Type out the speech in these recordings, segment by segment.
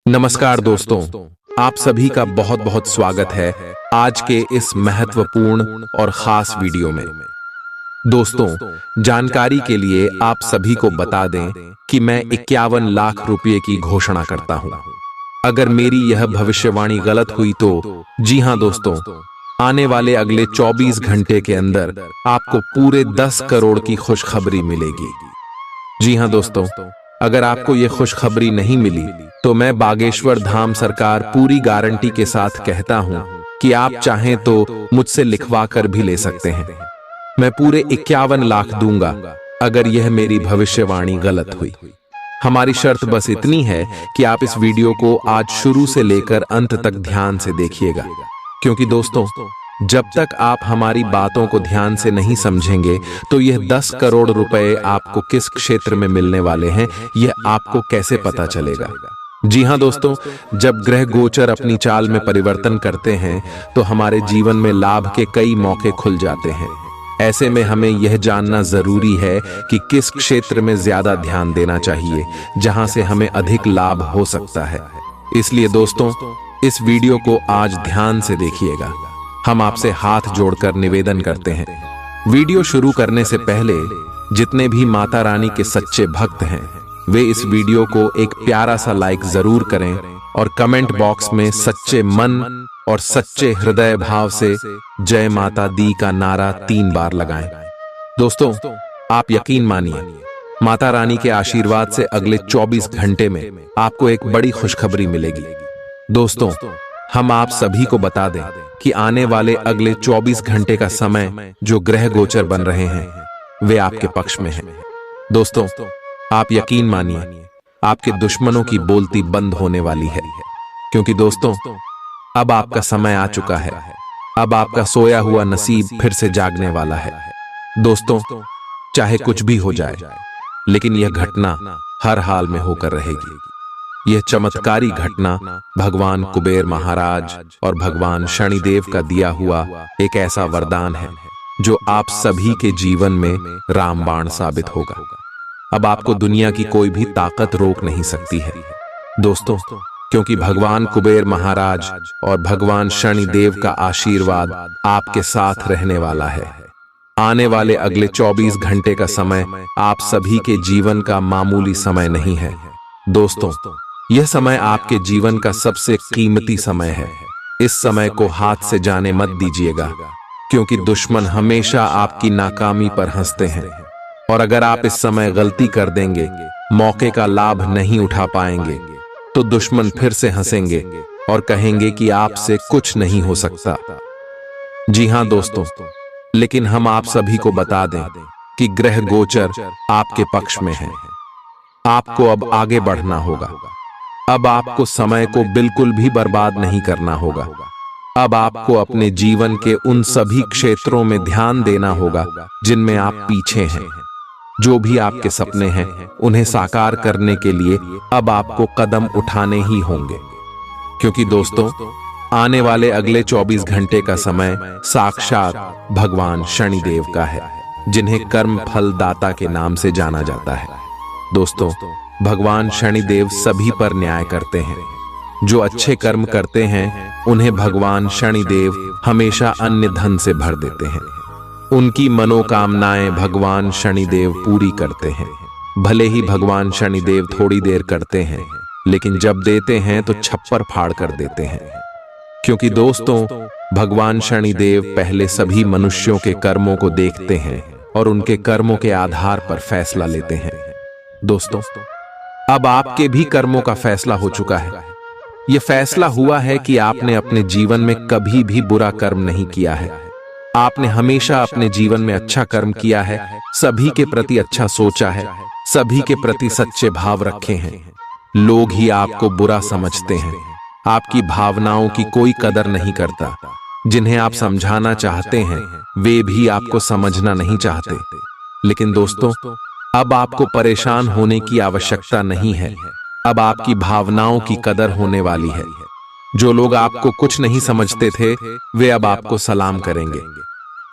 नमस्कार दोस्तों, आप सभी का बहुत बहुत स्वागत है आज के इस महत्वपूर्ण और खास वीडियो में। दोस्तों, जानकारी के लिए आप सभी को बता दें कि मैं 51 लाख रुपए की घोषणा करता हूं। अगर मेरी यह भविष्यवाणी गलत हुई तो जी हां दोस्तों, आने वाले अगले 24 घंटे के अंदर आपको पूरे 10 करोड़ की खुशखबरी मिलेगी। जी हां दोस्तों, अगर आपको यह खुशखबरी नहीं मिली तो मैं बागेश्वर धाम सरकार पूरी गारंटी के साथ कहता हूं कि आप चाहें तो मुझसे लिखवा कर भी ले सकते हैं। मैं पूरे 51 लाख दूंगा अगर यह मेरी भविष्यवाणी गलत हुई। हमारी शर्त बस इतनी है कि आप इस वीडियो को आज शुरू से लेकर अंत तक ध्यान से देखिएगा, क्योंकि दोस्तों, जब तक आप हमारी बातों को ध्यान से नहीं समझेंगे तो यह 10 करोड़ रुपए आपको किस क्षेत्र में मिलने वाले हैं यह आपको कैसे पता चलेगा। जी हां दोस्तों, जब ग्रह गोचर अपनी चाल में परिवर्तन करते हैं तो हमारे जीवन में लाभ के कई मौके खुल जाते हैं। ऐसे में हमें यह जानना जरूरी है कि किस क्षेत्र में ज्यादा ध्यान देना चाहिए, जहां से हमें अधिक लाभ हो सकता है। इसलिए दोस्तों, इस वीडियो को आज ध्यान से देखिएगा। हम आपसे हाथ जोड़कर निवेदन करते हैं, वीडियो शुरू करने से पहले जितने भी माता रानी के सच्चे भक्त हैं वे इस वीडियो को एक प्यारा सा लाइक जरूर करें और कमेंट बॉक्स में सच्चे मन और सच्चे हृदय भाव से जय माता दी का नारा 3 बार लगाएं। दोस्तों, आप यकीन मानिए, माता रानी के आशीर्वाद से अगले 24 घंटे में आपको एक बड़ी खुशखबरी मिलेगी। दोस्तों, हम आप सभी को बता दें कि आने वाले अगले 24 घंटे का समय जो ग्रह गोचर बन रहे हैं वे आपके पक्ष में हैं। दोस्तों, आप यकीन मानिए, आपके दुश्मनों की बोलती बंद होने वाली है, क्योंकि दोस्तों, अब आपका समय आ चुका है। अब आपका सोया हुआ नसीब फिर से जागने वाला है। दोस्तों, चाहे कुछ भी हो जाए, लेकिन यह घटना हर हाल में होकर रहेगी। यह चमत्कारी घटना भगवान कुबेर महाराज और भगवान शनिदेव का दिया हुआ एक ऐसा वरदान है जो आप सभी के जीवन में रामबाण साबित होगा। अब आपको दुनिया की कोई भी ताकत रोक नहीं सकती है दोस्तों, क्योंकि भगवान कुबेर महाराज और भगवान शनिदेव का आशीर्वाद आपके साथ रहने वाला है। आने वाले अगले 24 घंटे का समय आप सभी के जीवन का मामूली समय नहीं है। दोस्तों, यह समय आपके जीवन का सबसे कीमती समय है। इस समय को हाथ से जाने मत दीजिएगा, क्योंकि दुश्मन हमेशा आपकी नाकामी पर हंसते हैं। और अगर आप इस समय गलती कर देंगे, मौके का लाभ नहीं उठा पाएंगे, तो दुश्मन फिर से हंसेंगे और कहेंगे कि आपसे कुछ नहीं हो सकता। जी हां दोस्तों, लेकिन हम आप सभी को बता दें कि ग्रह गोचर आपके पक्ष में है। आपको अब आगे बढ़ना होगा। अब आपको समय को बिल्कुल भी बर्बाद नहीं करना होगा। अब आपको अपने जीवन के उन सभी क्षेत्रों में ध्यान देना होगा जिनमें आप पीछे हैं। जो भी आपके सपने हैं उन्हें साकार करने के लिए अब आपको कदम उठाने ही होंगे, क्योंकि दोस्तों, आने वाले अगले 24 घंटे का समय साक्षात भगवान शनिदेव का है, जिन्हें कर्म फल दाता के नाम से जाना जाता है। दोस्तों, भगवान शनिदेव सभी पर न्याय करते हैं। जो अच्छे कर्म करते हैं उन्हें भगवान शनिदेव हमेशा अन्य धन से भर देते हैं। उनकी मनोकामनाएं भगवान शनिदेव पूरी करते हैं। भले ही भगवान शनिदेव थोड़ी देर करते हैं, लेकिन जब देते हैं तो छप्पर फाड़ कर देते हैं, क्योंकि दोस्तों, भगवान शनिदेव पहले सभी मनुष्यों के कर्मों को देखते हैं और उनके कर्मों के आधार पर फैसला लेते हैं। दोस्तों, अब आपके भी कर्मों का फैसला हो चुका है। यह फैसला हुआ है कि आपने अपने जीवन में कभी भी बुरा कर्म नहीं किया है। आपने हमेशा अपने जीवन में अच्छा कर्म किया है, सभी के प्रति अच्छा सोचा है, सभी के प्रति सच्चे भाव रखे हैं। लोग ही आपको बुरा समझते हैं। आपकी भावनाओं की कोई कदर नहीं करता। जिन्हें आप समझाना चाहते हैं वे भी आपको समझना नहीं चाहते। लेकिन दोस्तों, अब आपको परेशान होने की आवश्यकता नहीं है। अब आपकी भावनाओं की कदर होने वाली है। जो लोग आपको कुछ नहीं समझते थे वे अब आपको सलाम करेंगे।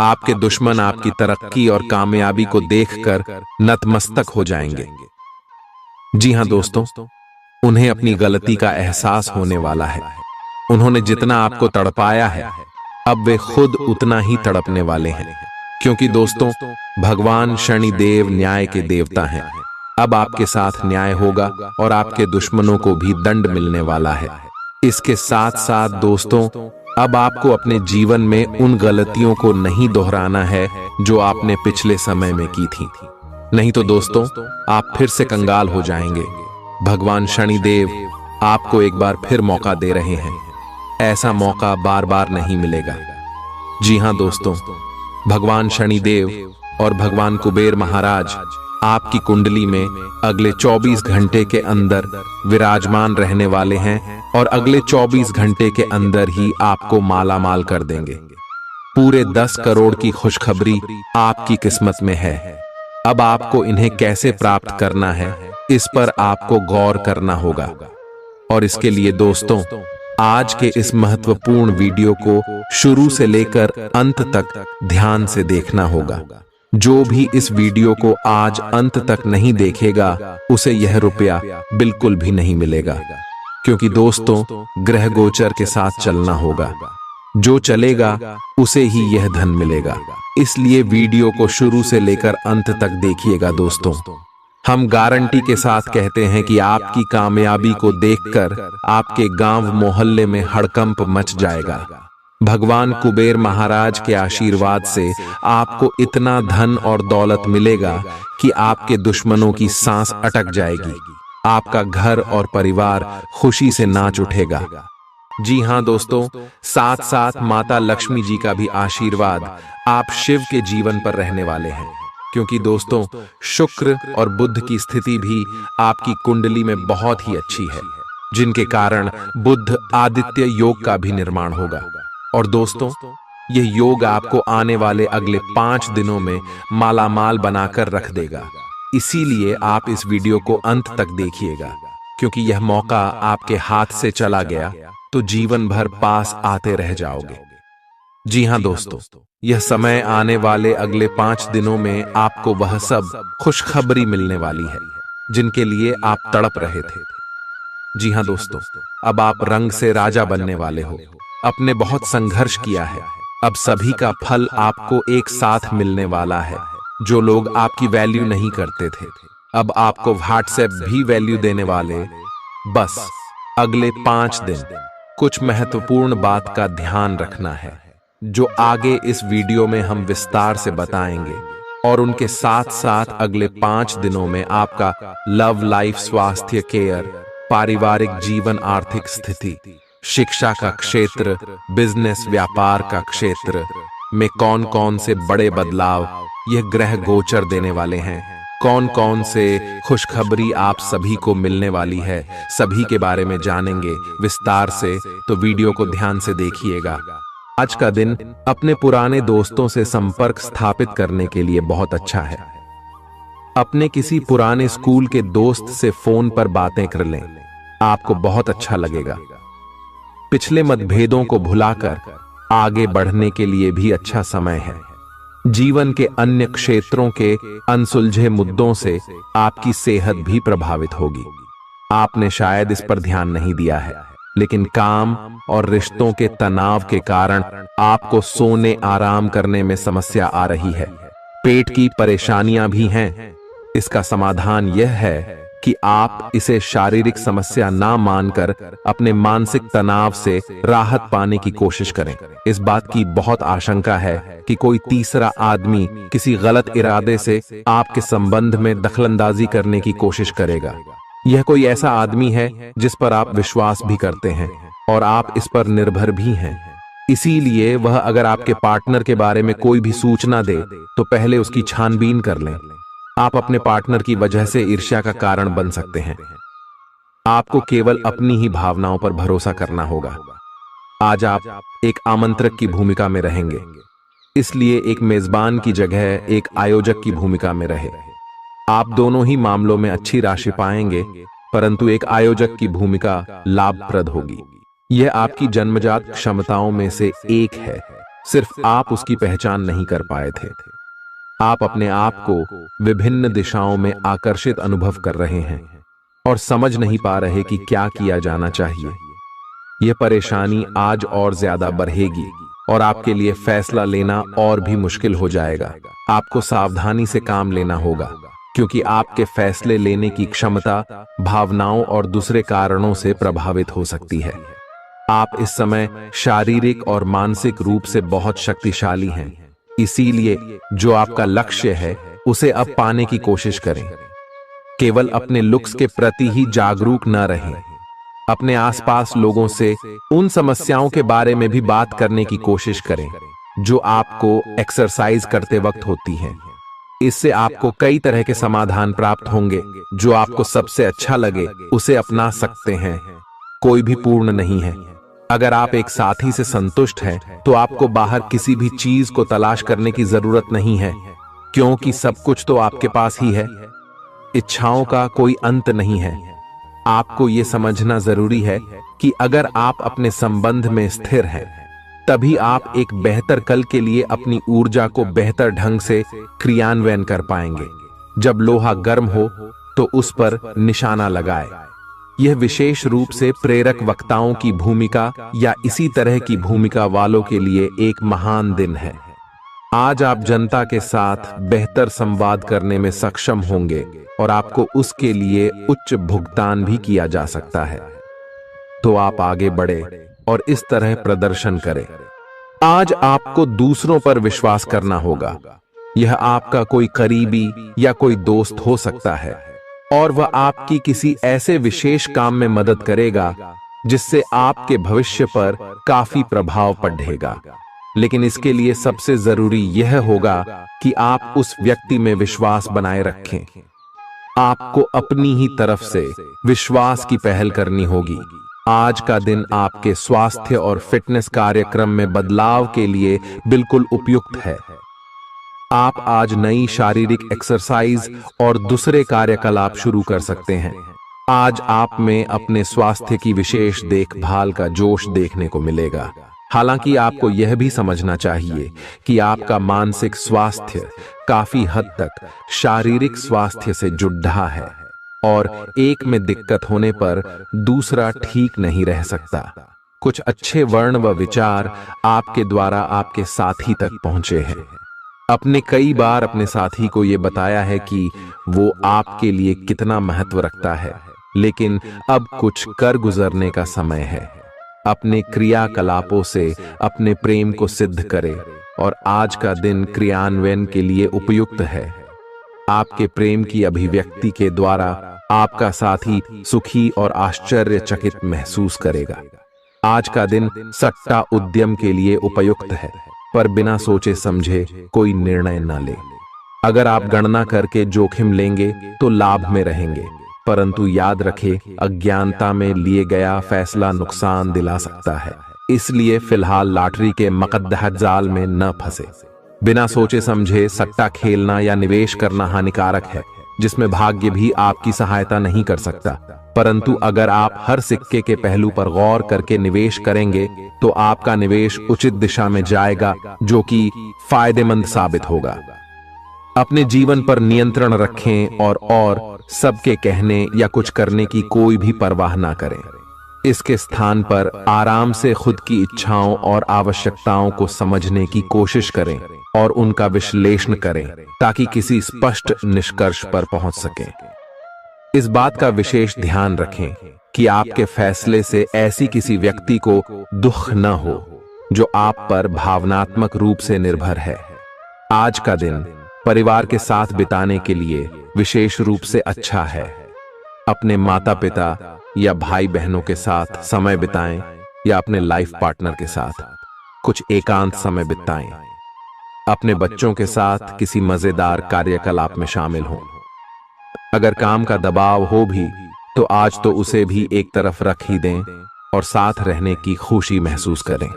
आपके दुश्मन आपकी तरक्की और कामयाबी को देखकर नतमस्तक हो जाएंगे। जी हां दोस्तों, उन्हें अपनी गलती का एहसास होने वाला है। उन्होंने जितना आपको तड़पाया है, अब वे खुद उतना ही तड़पने वाले हैं। क्योंकि दोस्तों, भगवान शनिदेव न्याय के देवता हैं। अब आपके साथ न्याय होगा और आपके दुश्मनों को भी दंड मिलने वाला है। इसके साथ साथ दोस्तों, अब आपको अपने जीवन में उन गलतियों को नहीं दोहराना है जो आपने पिछले समय में की थी। नहीं तो दोस्तों, आप फिर से कंगाल हो जाएंगे। भगवान शनिदेव आपको एक बार फिर मौका दे रहे हैं। ऐसा मौका बार बार नहीं मिलेगा। जी हां दोस्तों, भगवान शनिदेव और भगवान कुबेर महाराज आपकी कुंडली में अगले 24 घंटे के अंदर विराजमान रहने वाले हैं और अगले 24 घंटे के अंदर ही आपको माला माल कर देंगे। पूरे 10 करोड़ की खुशखबरी आपकी किस्मत में है। अब आपको इन्हें कैसे प्राप्त करना है, इस पर आपको गौर करना होगा। और इसके लिए दोस्तों, आज के इस महत्वपूर्ण वीडियो को शुरू से लेकर अंत तक ध्यान से देखना होगा। जो भी इस वीडियो को आज अंत तक नहीं देखेगा, उसे यह रुपया बिल्कुल भी नहीं मिलेगा। क्योंकि दोस्तों, ग्रह गोचर के साथ चलना होगा। जो चलेगा उसे ही यह धन मिलेगा। इसलिए वीडियो को शुरू से लेकर अंत तक देखिएगा दोस्तों। हम गारंटी के साथ कहते हैं कि आपकी कामयाबी को देखकर आपके गांव मोहल्ले में हड़कंप मच जाएगा। भगवान कुबेर महाराज के आशीर्वाद से आपको इतना धन और दौलत मिलेगा कि आपके दुश्मनों की सांस अटक जाएगी। आपका घर और परिवार खुशी से नाच उठेगा। जी हां दोस्तों, साथ साथ माता लक्ष्मी जी का भी आशीर्वाद आप शिव के जीवन पर रहने वाले हैं। क्योंकि दोस्तों, शुक्र और बुध की स्थिति भी आपकी कुंडली में बहुत ही अच्छी है, जिनके कारण बुध आदित्य योग का भी निर्माण होगा। और दोस्तों, यह योग आपको आने वाले अगले 5 दिनों में मालामाल बनाकर रख देगा। इसीलिए आप इस वीडियो को अंत तक देखिएगा, क्योंकि यह मौका आपके हाथ से चला गया तो जीवन भर पास आते रह जाओगे। जी हां दोस्तों, यह समय आने वाले अगले 5 दिनों में आपको वह सब खुशखबरी मिलने वाली है जिनके लिए आप तड़प रहे थे। जी हां दोस्तों, अब आप रंग से राजा बनने वाले हो। आपने बहुत संघर्ष किया है, अब सभी का फल आपको एक साथ मिलने वाला है। जो लोग आपकी वैल्यू नहीं करते थे, अब आपको व्हाट्सएप भी वैल्यू देने वाले। बस अगले 5 दिन कुछ महत्वपूर्ण बात का ध्यान रखना है, जो आगे इस वीडियो में हम विस्तार से बताएंगे। और उनके साथ साथ अगले 5 दिनों में आपका लव लाइफ, स्वास्थ्य, केयर, पारिवारिक जीवन, आर्थिक स्थिति, शिक्षा का क्षेत्र, बिजनेस, व्यापार का क्षेत्र में कौन कौन से बड़े बदलाव यह ग्रह गोचर देने वाले हैं, कौन कौन से खुशखबरी आप सभी को मिलने वाली है, सभी के बारे में जानेंगे विस्तार से। तो वीडियो को ध्यान से देखिएगा। आज का दिन अपने पुराने दोस्तों से संपर्क स्थापित करने के लिए बहुत अच्छा है। अपने किसी पुराने स्कूल के दोस्त से फोन पर बातें कर लें, आपको बहुत अच्छा लगेगा। पिछले मतभेदों को भुलाकर आगे बढ़ने के लिए भी अच्छा समय है। जीवन के अन्य क्षेत्रों के अनसुलझे मुद्दों से आपकी सेहत भी प्रभावित होगी। आपने शायद इस पर ध्यान नहीं दिया है, लेकिन काम और रिश्तों के तनाव के कारण आपको सोने, आराम करने में समस्या आ रही है। पेट की परेशानियां भी हैं। इसका समाधान यह है कि आप इसे शारीरिक समस्या ना मानकर अपने मानसिक तनाव से राहत पाने की कोशिश करें। इस बात की बहुत आशंका है कि कोई तीसरा आदमी किसी गलत इरादे से आपके संबंध में दखलंदाजी करने की कोशिश करेगा। यह कोई ऐसा आदमी है जिस पर आप विश्वास भी करते हैं और आप इस पर निर्भर भी हैं। इसीलिए वह अगर आपके पार्टनर के बारे में कोई भी सूचना दे तो पहले उसकी छानबीन कर लें। आप अपने पार्टनर की वजह से ईर्ष्या का कारण बन सकते हैं। आपको केवल अपनी ही भावनाओं पर भरोसा करना होगा। आज आप एक आमंत्रक की भूमिका में रहेंगे, इसलिए एक मेजबान की जगह एक आयोजक की भूमिका में रहे। आप दोनों ही मामलों में अच्छी राशि पाएंगे, परंतु एक आयोजक की भूमिका लाभप्रद होगी। यह आपकी जन्मजात क्षमताओं में से एक है, सिर्फ आप उसकी पहचान नहीं कर पाए थे। आप अपने आप को विभिन्न दिशाओं में आकर्षित अनुभव कर रहे हैं। और समझ नहीं पा रहे कि क्या किया जाना चाहिए। यह परेशानी आज और ज्यादा बढ़ेगी और आपके लिए फैसला लेना और भी मुश्किल हो जाएगा। आपको सावधानी से काम लेना होगा, क्योंकि आपके फैसले लेने की क्षमता भावनाओं और दूसरे कारणों से प्रभावित हो सकती है। आप इस समय शारीरिक और मानसिक रूप से बहुत शक्तिशाली हैं। इसीलिए जो आपका लक्ष्य है उसे अब पाने की कोशिश करें। केवल अपने लुक्स के प्रति ही जागरूक न रहें। अपने आसपास लोगों से उन समस्याओं के बारे में भी बात करने की कोशिश करें जो आपको एक्सरसाइज करते वक्त होती हैं। इससे आपको कई तरह के समाधान प्राप्त होंगे। जो आपको सबसे अच्छा लगे उसे अपना सकते हैं। कोई भी पूर्ण नहीं है। अगर आप एक साथी से संतुष्ट हैं तो आपको बाहर किसी भी चीज को तलाश करने की जरूरत नहीं है, क्योंकि सब कुछ तो आपके पास ही है। इच्छाओं का कोई अंत नहीं है। आपको यह समझना जरूरी है कि अगर आप अपने संबंध में स्थिर हैं, तभी आप एक बेहतर कल के लिए अपनी ऊर्जा को बेहतर ढंग से क्रियान्वयन कर पाएंगे। जब लोहा गर्म हो तो उस पर निशाना लगाए। यह विशेष रूप से प्रेरक वक्ताओं की भूमिका या इसी तरह की भूमिका वालों के लिए एक महान दिन है। आज आप जनता के साथ बेहतर संवाद करने में सक्षम होंगे और आपको उसके लिए उच्च भुगतान भी किया जा सकता है। तो आप आगे बढ़े और इस तरह प्रदर्शन करें। आज आपको दूसरों पर विश्वास करना होगा। यह आपका कोई करीबी या कोई दोस्त हो सकता है और वह आपकी किसी ऐसे विशेष काम में मदद करेगा जिससे आपके भविष्य पर काफी प्रभाव पड़ेगा। लेकिन इसके लिए सबसे जरूरी यह होगा कि आप उस व्यक्ति में विश्वास बनाए रखें। आपको अपनी ही तरफ से विश्वास की पहल करनी होगी। आज का दिन आपके स्वास्थ्य और फिटनेस कार्यक्रम में बदलाव के लिए बिल्कुल उपयुक्त है। आप आज नई शारीरिक एक्सरसाइज और दूसरे कार्यकलाप शुरू कर सकते हैं। आज आप में अपने स्वास्थ्य की विशेष देखभाल का जोश देखने को मिलेगा। हालांकि आपको यह भी समझना चाहिए कि आपका मानसिक स्वास्थ्य काफी हद तक शारीरिक स्वास्थ्य से जुड़ा है और एक में दिक्कत होने पर दूसरा ठीक नहीं रह सकता। कुछ अच्छे वर्ण व विचार आपके द्वारा आपके साथी तक पहुंचे हैं। अपने कई बार अपने साथी को यह बताया है कि वो आपके लिए कितना महत्व रखता है, लेकिन अब कुछ कर गुजरने का समय है। अपने क्रियाकलापों से अपने प्रेम को सिद्ध करें और आज का दिन क्रियान्वयन के लिए उपयुक्त है। आपके प्रेम की अभिव्यक्ति के द्वारा आपका साथी सुखी और आश्चर्यचकित महसूस करेगा। आज का दिन सट्टा उद्यम के लिए उपयुक्त है, पर बिना सोचे समझे कोई निर्णय न ले। अगर आप गणना करके जोखिम लेंगे तो लाभ में रहेंगे, परंतु याद रखें, अज्ञानता में लिए गया फैसला नुकसान दिला सकता है। इसलिए फिलहाल लॉटरी के मकद्दर जाल में न फंसे। बिना सोचे समझे सट्टा खेलना या निवेश करना हानिकारक है, जिसमें भाग्य भी आपकी सहायता नहीं कर सकता। परंतु अगर आप हर सिक्के के पहलू पर गौर करके निवेश करेंगे तो आपका निवेश उचित दिशा में जाएगा, जो कि फायदेमंद साबित होगा। अपने जीवन पर नियंत्रण रखें और सबके कहने या कुछ करने की कोई भी परवाह ना करें। इसके स्थान पर आराम से खुद की इच्छाओं और आवश्यकताओं को समझने की कोशिश करें और उनका विश्लेषण करें, ताकि किसी स्पष्ट निष्कर्ष पर पहुंच सकें। इस बात का विशेष ध्यान रखें कि आपके फैसले से ऐसी किसी व्यक्ति को दुख न हो जो आप पर भावनात्मक रूप से निर्भर है। आज का दिन परिवार के साथ बिताने के लिए विशेष रूप से अच्छा है। अपने माता पिता या भाई बहनों के साथ समय बिताएं या अपने लाइफ पार्टनर के साथ कुछ एकांत समय बिताएं। अपने बच्चों के साथ किसी मजेदार कार्यकलाप में शामिल हों। अगर काम का दबाव हो भी तो आज तो उसे भी एक तरफ रख ही दें और साथ रहने की खुशी महसूस करें।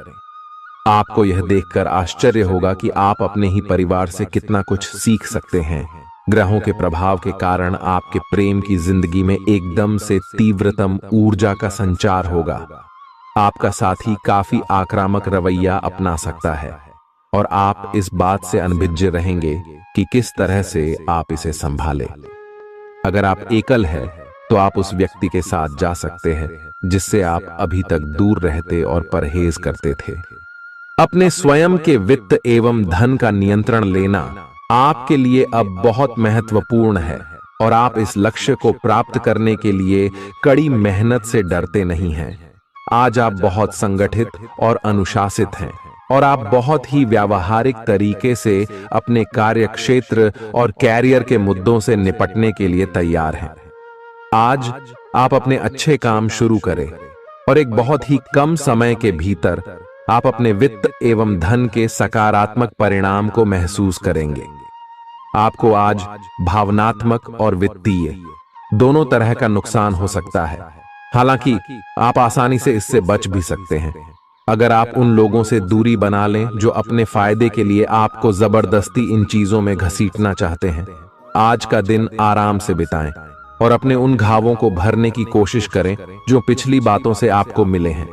आपको यह देखकर आश्चर्य होगा कि आप अपने ही परिवार से कितना कुछ सीख सकते हैं। ग्रहों के प्रभाव के कारण आपके प्रेम की जिंदगी में एकदम से तीव्रतम ऊर्जा का संचार होगा। आपका साथी काफी आक्रामक रवैया अपना सकता है और आप इस बात से अनभिज्ञ रहेंगे कि किस तरह से आप इसे संभालें। अगर आप एकल हैं तो आप उस व्यक्ति के साथ जा सकते हैं जिससे आप अभी तक दूर रहते और परहेज करते थे। अपने स्वयं के वित्त एवं धन का नियंत्रण लेना आपके लिए अब बहुत महत्वपूर्ण है और आप इस लक्ष्य को प्राप्त करने के लिए कड़ी मेहनत से डरते नहीं हैं। आज आप बहुत संगठित और अनुशासित हैं और आप बहुत ही व्यावहारिक तरीके से अपने कार्यक्षेत्र और कैरियर के मुद्दों से निपटने के लिए तैयार हैं। आज आप अपने अच्छे काम शुरू करें और एक बहुत ही कम समय के भीतर आप अपने वित्त एवं धन के सकारात्मक परिणाम को महसूस करेंगे। आपको आज भावनात्मक और वित्तीय दोनों तरह का नुकसान हो सकता है। हालांकि आप आसानी से इससे बच भी सकते हैं अगर आप उन लोगों से दूरी बना लें जो अपने फायदे के लिए आपको जबरदस्ती इन चीजों में घसीटना चाहते हैं। आज का दिन आराम से बिताएं और अपने उन घावों को भरने की कोशिश करें जो पिछली बातों से आपको मिले हैं।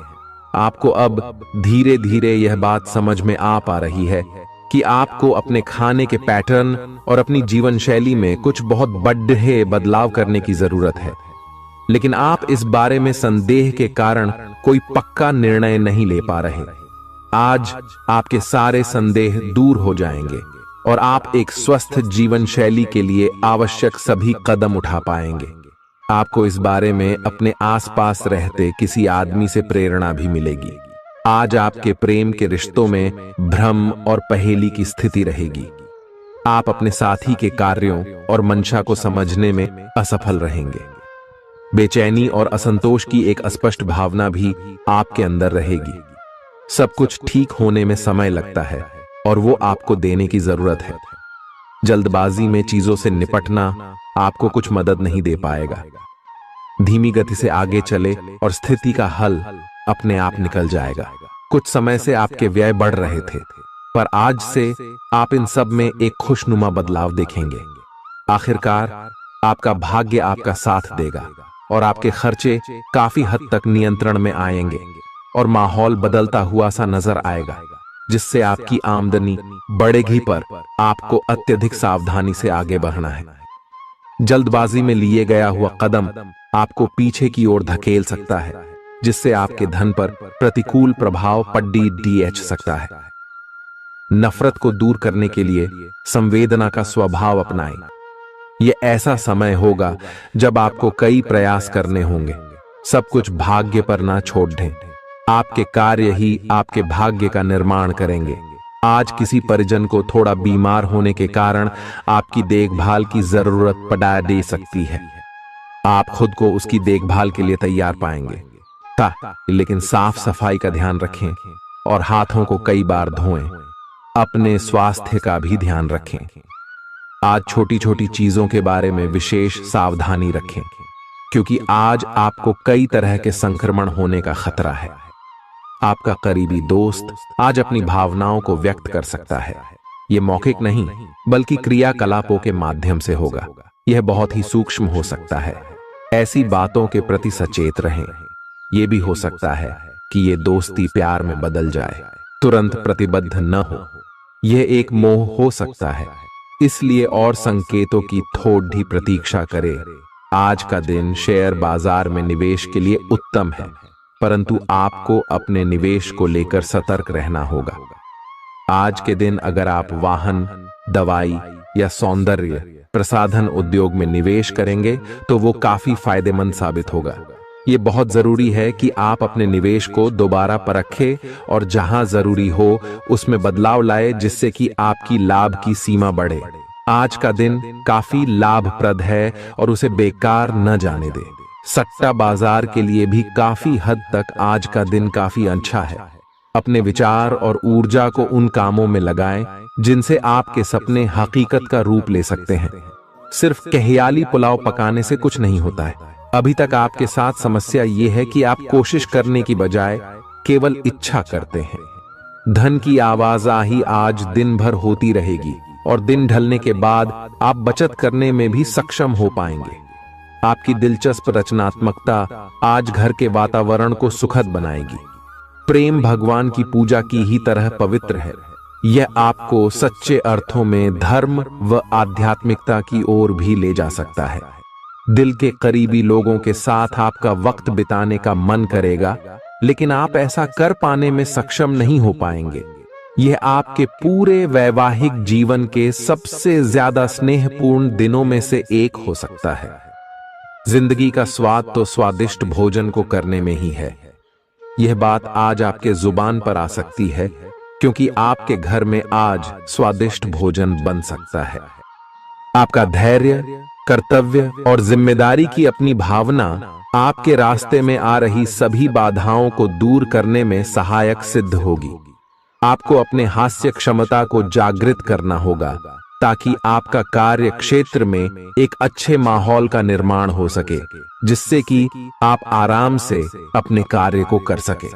आपको अब धीरे धीरे यह बात समझ में आ पा रही है कि आपको अपने खाने के पैटर्न और अपनी जीवन शैली में कुछ बहुत बड़े बदलाव करने की जरूरत है, लेकिन आप इस बारे में संदेह के कारण कोई पक्का निर्णय नहीं ले पा रहे। आज आपके सारे संदेह दूर हो जाएंगे और आप एक स्वस्थ जीवन शैली के लिए आवश्यक सभी कदम उठा पाएंगे। आपको इस बारे में अपने आसपास रहते किसी आदमी से प्रेरणा भी मिलेगी। आज आपके प्रेम के रिश्तों में भ्रम और पहेली की स्थिति रहेगी। आप अपने साथी के कार्यों और मंशा को समझने में असफल रहेंगे। बेचैनी और असंतोष की एक अस्पष्ट भावना भी आपके अंदर रहेगी। सब कुछ ठीक होने में समय लगता है और वो आपको देने की जरूरत है। जल्दबाजी में चीजों से निपटना आपको कुछ मदद नहीं दे पाएगा। धीमी गति से आगे चले और स्थिति का हल अपने आप निकल जाएगा। कुछ समय से आपके व्यय बढ़ रहे थे, पर आज से आप इन सब में एक खुशनुमा बदलाव देखेंगे। आखिरकार आपका भाग्य आपका साथ देगा और आपके खर्चे काफी हद तक नियंत्रण में आएंगे और माहौल बदलता हुआ सा नजर आएगा, जिससे आपकी आमदनी बढ़ेगी, पर आपको अत्यधिक सावधानी से आगे बढ़ना है। जल्दबाजी में लिए गया हुआ कदम आपको पीछे की ओर धकेल सकता है, जिससे आपके धन पर प्रतिकूल प्रभाव पड़ सकता है। नफरत को दूर करने के लिए संवेदना का स्वभाव अपनाएं। यह ऐसा समय होगा जब आपको कई प्रयास करने होंगे। सब कुछ भाग्य पर ना छोड़ दें। आपके कार्य ही आपके भाग्य का निर्माण करेंगे। आज किसी परिजन को थोड़ा बीमार होने के कारण आपकी देखभाल की जरूरत पड़ा दे सकती है। आप खुद को उसकी देखभाल के लिए तैयार पाएंगे, लेकिन साफ सफाई का ध्यान रखें और हाथों को कई बार धोएं। अपने स्वास्थ्य का भी ध्यान रखें। आज छोटी छोटी चीजों के बारे में विशेष सावधानी रखें, क्योंकि आज आपको कई तरह के संक्रमण होने का खतरा है। आपका करीबी दोस्त आज अपनी भावनाओं को व्यक्त कर सकता है। यह मौखिक नहीं, बल्कि क्रियाकलापों के माध्यम से होगा। यह बहुत ही सूक्ष्म हो सकता है। ऐसी बातों के प्रति सचेत रहें। यह भी हो सकता है कि यह दोस्ती प्यार में बदल जाए। तुरंत प्रतिबद्ध न हो, यह एक मोह हो सकता है, इसलिए और संकेतों की थोड़ी प्रतीक्षा करें। आज का दिन शेयर बाजार में निवेश के लिए उत्तम है, परंतु आपको अपने निवेश को लेकर सतर्क रहना होगा। आज के दिन अगर आप वाहन, दवाई या सौंदर्य प्रसाधन उद्योग में निवेश करेंगे तो वो काफी फायदेमंद साबित होगा। ये बहुत जरूरी है कि आप अपने निवेश को दोबारा परखें और जहां जरूरी हो उसमें बदलाव लाए, जिससे कि आपकी लाभ की सीमा बढ़े। आज का दिन काफी लाभप्रद है और उसे बेकार न जाने दें। सट्टा बाजार के लिए भी काफी हद तक आज का दिन काफी अच्छा है। अपने विचार और ऊर्जा को उन कामों में लगाएं जिनसे आपके सपने हकीकत का रूप ले सकते हैं। सिर्फ कहियाली पुलाव पकाने से कुछ नहीं होता है। अभी तक आपके साथ समस्या यह है कि आप कोशिश करने की बजाय केवल इच्छा करते हैं। धन की आवाजाही आज दिन भर होती रहेगी और दिन ढलने के बाद आप बचत करने में भी सक्षम हो पाएंगे। आपकी दिलचस्प रचनात्मकता आज घर के वातावरण को सुखद बनाएगी। प्रेम भगवान की पूजा की ही तरह पवित्र है। यह आपको सच्चे अर्थों में धर्म व आध्यात्मिकता की ओर भी ले जा सकता है। दिल के करीबी लोगों के साथ आपका वक्त बिताने का मन करेगा, लेकिन आप ऐसा कर पाने में सक्षम नहीं हो पाएंगे। यह आपके पूरे वैवाहिक जीवन के सबसे ज्यादा स्नेहपूर्ण दिनों में से एक हो सकता है। जिंदगी का स्वाद तो स्वादिष्ट भोजन को करने में ही है। यह बात आज आपके जुबान पर आ सकती है, क्योंकि आपके घर में आज स्वादिष्ट भोजन बन सकता है। आपका धैर्य, कर्तव्य और जिम्मेदारी की अपनी भावना आपके रास्ते में आ रही सभी बाधाओं को दूर करने में सहायक सिद्ध होगी। आपको अपने हास्य क्षमता को जागृत करना होगा, ताकि आपका कार्य क्षेत्र में एक अच्छे माहौल का निर्माण हो सके, जिससे कि आप आराम से अपने कार्य को कर सके।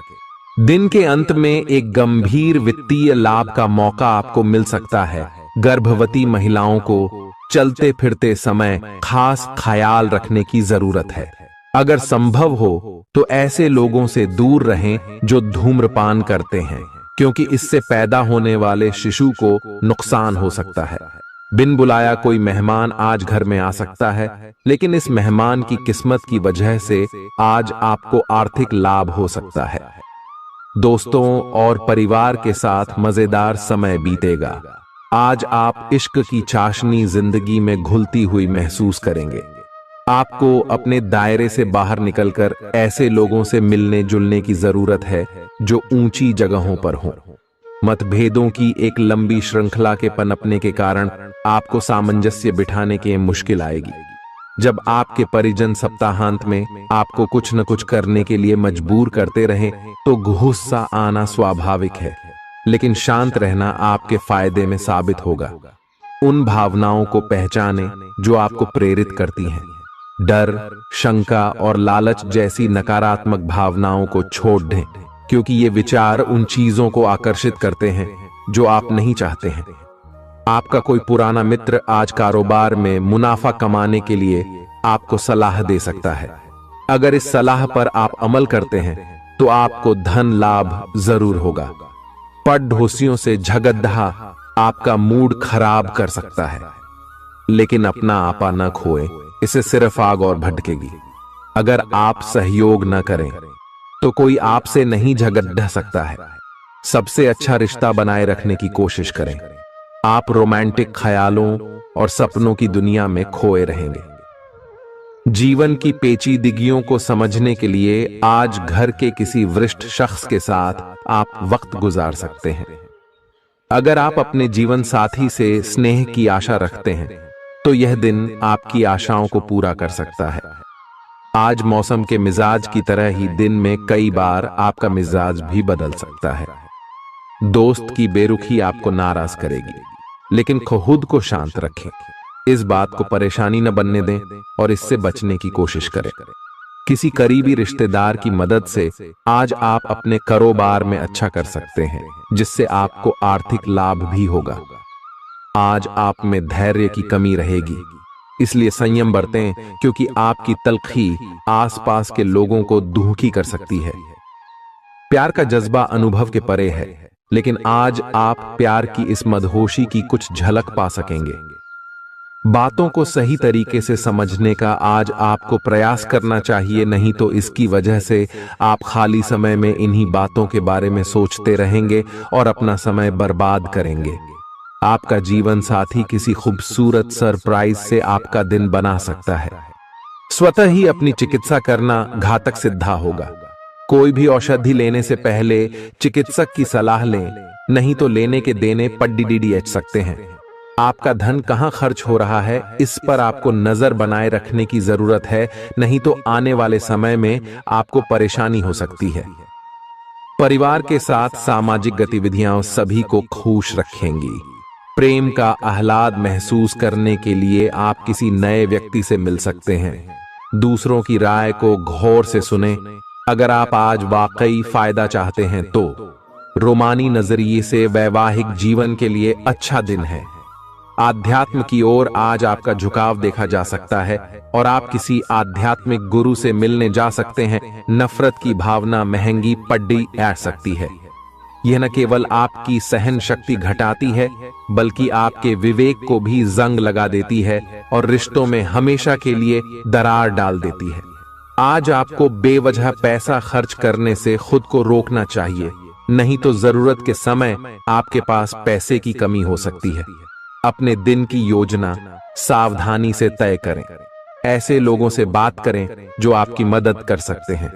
दिन के अंत में एक गंभीर वित्तीय लाभ का मौका आपको मिल सकता है। गर्भवती महिलाओं को चलते फिरते समय खास ख्याल रखने की जरूरत है। अगर संभव हो तो ऐसे लोगों से दूर रहें जो धूम्रपान करते हैं, क्योंकि इससे पैदा होने वाले शिशु को नुकसान हो सकता है। बिन बुलाया कोई मेहमान आज घर में आ सकता है, लेकिन इस मेहमान की किस्मत की वजह से आज आपको आर्थिक लाभ हो सकता है। दोस्तों और परिवार के साथ मजेदार समय बीतेगा। आज आप इश्क की चाशनी जिंदगी में घुलती हुई महसूस करेंगे। आपको अपने दायरे से बाहर निकलकर ऐसे लोगों से मिलने जुलने की जरूरत है जो ऊंची जगहों पर हों। मतभेदों की एक लंबी श्रृंखला के पनपने के कारण आपको सामंजस्य बिठाने की मुश्किल आएगी। जब आपके परिजन सप्ताहांत में आपको कुछ न कुछ करने के लिए मजबूर करते रहें, तो गुस्सा आना स्वाभाविक है, लेकिन शांत रहना आपके फायदे में साबित होगा। उन भावनाओं को पहचानें जो आपको प्रेरित करती हैं। डर, शंका और लालच जैसी नकारात्मक भावनाओं को छोड़ दें, क्योंकि ये विचार उन चीजों को आकर्षित करते हैं जो आप नहीं चाहते हैं। आपका कोई पुराना मित्र आज कारोबार में मुनाफा कमाने के लिए आपको सलाह दे सकता है। अगर इस सलाह पर आप अमल करते हैं तो आपको धन लाभ जरूर होगा। पड़ोसियों से झगड़ा आपका मूड खराब कर सकता है, लेकिन अपना आपा न खोएं, इससे सिर्फ आग और भड़केगी। अगर आप सहयोग न करें तो कोई आपसे नहीं झगड़ सकता है। सबसे अच्छा रिश्ता बनाए रखने की कोशिश करें। आप रोमांटिक ख्यालों और सपनों की दुनिया में खोए रहेंगे। जीवन की पेचीदगियों को समझने के लिए आज घर के किसी वरिष्ठ शख्स के साथ आप वक्त गुजार सकते हैं। अगर आप अपने जीवन साथी से स्नेह की आशा रखते हैं तो यह दिन आपकी आशाओं को पूरा कर सकता है। आज मौसम के मिजाज की तरह ही दिन में कई बार आपका मिजाज भी बदल सकता है। दोस्त की बेरुखी आपको नाराज करेगी, लेकिन खुद को शांत रखें। इस बात को परेशानी न बनने दें और इससे बचने की कोशिश करें। किसी करीबी रिश्तेदार की मदद से आज आप अपने कारोबार में अच्छा कर सकते हैं, जिससे आपको आर्थिक लाभ भी होगा। आज आप में धैर्य की कमी रहेगी, इसलिए संयम बरतें, क्योंकि आपकी तल्खी आसपास के लोगों को दुखी कर सकती है। प्यार का जज्बा अनुभव के परे है, लेकिन आज आप प्यार की इस मदहोशी की कुछ झलक पा सकेंगे। बातों को सही तरीके से समझने का आज आपको प्रयास करना चाहिए, नहीं तो इसकी वजह से आप खाली समय में इन्हीं बातों के बारे में सोचते रहेंगे और अपना समय बर्बाद करेंगे। आपका जीवन साथी किसी खूबसूरत सरप्राइज से आपका दिन बना सकता है। स्वतः ही अपनी चिकित्सा करना घातक सिद्धा होगा। कोई भी औषधि लेने से पहले चिकित्सक की सलाह लें, नहीं तो लेने के देने पड्डीडीएच सकते हैं। आपका धन कहां खर्च हो रहा है, इस पर आपको नजर बनाए रखने की जरूरत है, नहीं तो आने वाले समय में आपको परेशानी हो सकती है। परिवार के साथ सामाजिक गतिविधियां सभी को खुश रखेंगी। प्रेम का आह्लाद महसूस करने के लिए आप किसी नए व्यक्ति से मिल सकते हैं। दूसरों की राय को गौर से सुनें। अगर आप आज वाकई फायदा चाहते हैं तो रोमानी नजरिए से वैवाहिक जीवन के लिए अच्छा दिन है। आध्यात्म की ओर आज आपका झुकाव देखा जा सकता है और आप किसी आध्यात्मिक गुरु से मिलने जा सकते हैं। नफरत की भावना महंगी पड्डी आ सकती है। यह न केवल आपकी सहन शक्ति घटाती है, बल्कि आपके विवेक को भी जंग लगा देती है और रिश्तों में हमेशा के लिए दरार डाल देती है। आज आपको बेवजह पैसा खर्च करने से खुद को रोकना चाहिए, नहीं तो जरूरत के समय आपके पास पैसे की कमी हो सकती है। अपने दिन की योजना सावधानी से तय करें। ऐसे लोगों से बात करें जो आपकी मदद कर सकते हैं।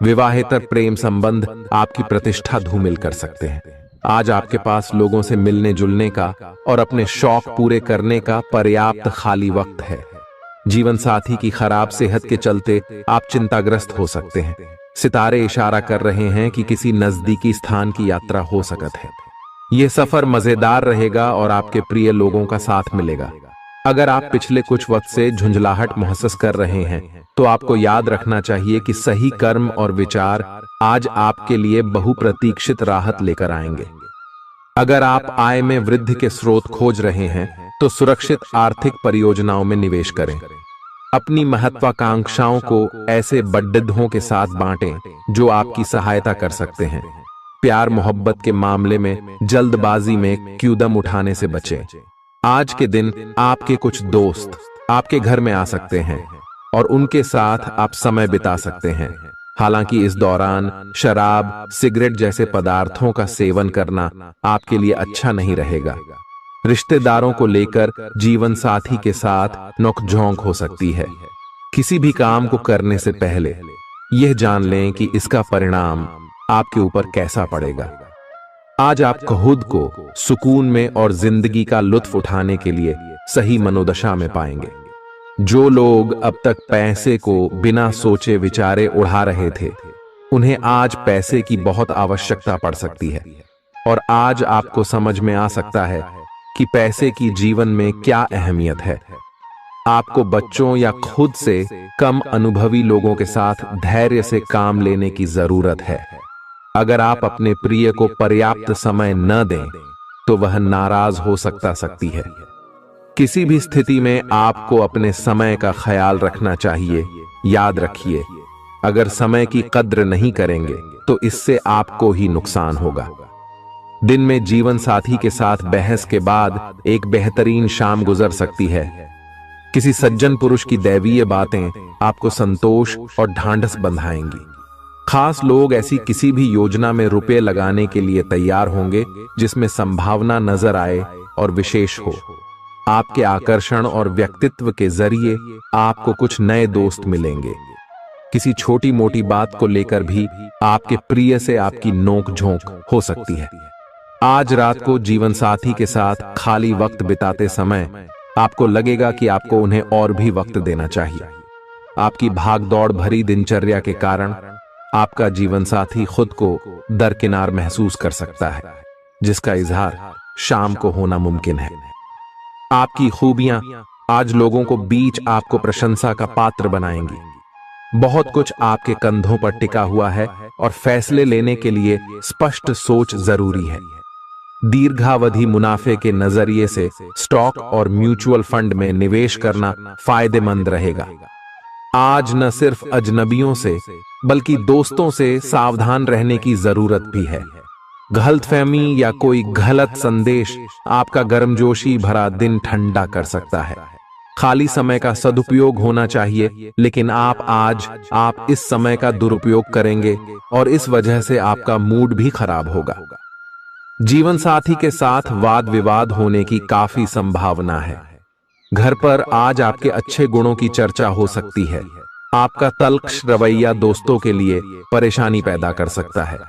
विवाहेतर प्रेम संबंध आपकी प्रतिष्ठा धूमिल कर सकते हैं। आज आपके पास लोगों से मिलने जुलने का और अपने शौक पूरे करने का पर्याप्त खाली वक्त है। जीवन साथी की खराब सेहत के चलते आप चिंताग्रस्त हो सकते हैं। सितारे इशारा कर रहे हैं कि किसी नजदीकी स्थान की यात्रा हो सकती है। यह सफर मजेदार रहेगा और आपके प्रिय लोगों का साथ मिलेगा। अगर आप पिछले कुछ वक्त से झुंझलाहट महसूस कर रहे हैं तो आपको याद रखना चाहिए कि सही कर्म और विचार आज आपके लिए बहुप्रतीक्षित राहत लेकर आएंगे। अगर आप आय में वृद्धि के स्रोत खोज रहे हैं तो सुरक्षित आर्थिक परियोजनाओं में निवेश करें। अपनी महत्वाकांक्षाओं को ऐसे बड्ढों के साथ बांटें जो आपकी सहायता कर सकते हैं। प्यार मोहब्बत के मामले में जल्दबाजी में कदम उठाने से बचें। आज के दिन आपके कुछ दोस्त आपके घर में आ सकते हैं और उनके साथ आप समय बिता सकते हैं। हालांकि इस दौरान शराब, सिगरेट जैसे पदार्थों का सेवन करना आपके लिए अच्छा नहीं रहेगा। रिश्तेदारों को लेकर जीवन साथी के साथ नोकझोंक हो सकती है। किसी भी काम को करने से पहले यह जान लें कि इसका परिणाम आपके ऊपर कैसा पड़ेगा। आज आप खुद को सुकून में और जिंदगी का लुत्फ उठाने के लिए सही मनोदशा में पाएंगे। जो लोग अब तक पैसे को बिना सोचे विचारे उड़ा रहे थे, उन्हें आज पैसे की बहुत आवश्यकता पड़ सकती है और आज आपको समझ में आ सकता है कि पैसे की जीवन में क्या अहमियत है। आपको बच्चों या खुद से कम अनुभवी लोगों के साथ धैर्य से काम लेने की जरूरत है। अगर आप अपने प्रिय को पर्याप्त समय न दें तो वह नाराज हो सकती है। किसी भी स्थिति में आपको अपने समय का ख्याल रखना चाहिए। याद रखिए, अगर समय की कद्र नहीं करेंगे तो इससे आपको ही नुकसान होगा। दिन में जीवन साथी के साथ बहस के बाद एक बेहतरीन शाम गुजर सकती है। किसी सज्जन पुरुष की दैवीय बातें आपको संतोष और ढांढस बंधाएंगी। खास लोग ऐसी किसी भी योजना में रुपए लगाने के लिए तैयार होंगे जिसमें संभावना नजर आए और विशेष हो। आपके आकर्षण और व्यक्तित्व के जरिए आपको कुछ नए दोस्त मिलेंगे। किसी छोटी मोटी बात को लेकर भी आपके प्रिय से आपकी नोक-झोंक हो सकती है। आज रात को जीवन साथी के साथ खाली वक्त बिताते समय आपको लगेगा कि आपको उन्हें और भी वक्त देना चाहिए। आपकी भागदौड़ भरी दिनचर्या के कारण आपका जीवन साथी खुद को दरकिनार महसूस कर सकता है, जिसका इजहार शाम को होना मुमकिन है। आपकी खूबियां आज लोगों को बीच आपको प्रशंसा का पात्र बनाएंगी। बहुत कुछ आपके कंधों पर टिका हुआ है और फैसले लेने के लिए स्पष्ट सोच जरूरी है। दीर्घावधि मुनाफे के नजरिए से स्टॉक और म्यूचुअल फंड में निवेश करना फायदेमंद रहेगा। आज न सिर्फ अजनबियों से बल्कि दोस्तों से सावधान रहने की जरूरत भी है। गलतफहमी या कोई गलत संदेश आपका गर्मजोशी भरा दिन ठंडा कर सकता है। खाली समय का सदुपयोग होना चाहिए, लेकिन आप इस समय का दुरुपयोग करेंगे और इस वजह से आपका मूड भी खराब होगा। जीवन साथी के साथ वाद विवाद होने की काफी संभावना है। घर पर आज आपके अच्छे गुणों की चर्चा हो सकती है। आपका तल्ख रवैया दोस्तों के लिए परेशानी पैदा कर सकता है।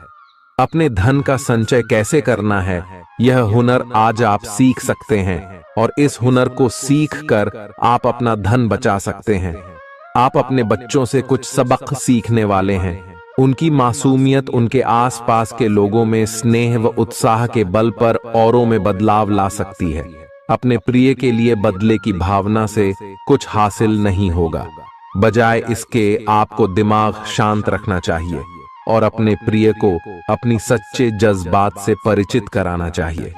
अपने धन का संचय कैसे करना है, यह हुनर आज आप सीख सकते हैं और इस हुनर को सीख कर आप अपना धन बचा सकते हैं। आप अपने बच्चों से कुछ सबक सीखने वाले हैं। उनकी मासूमियत उनके आसपास के लोगों में स्नेह व उत्साह के बल पर औरों में बदलाव ला सकती है। अपने प्रिय के लिए बदले की भावना से कुछ हासिल नहीं होगा। बजाय इसके आपको दिमाग शांत रखना चाहिए और अपने प्रिय को अपनी सच्चे जज्बात से परिचित कराना चाहिए।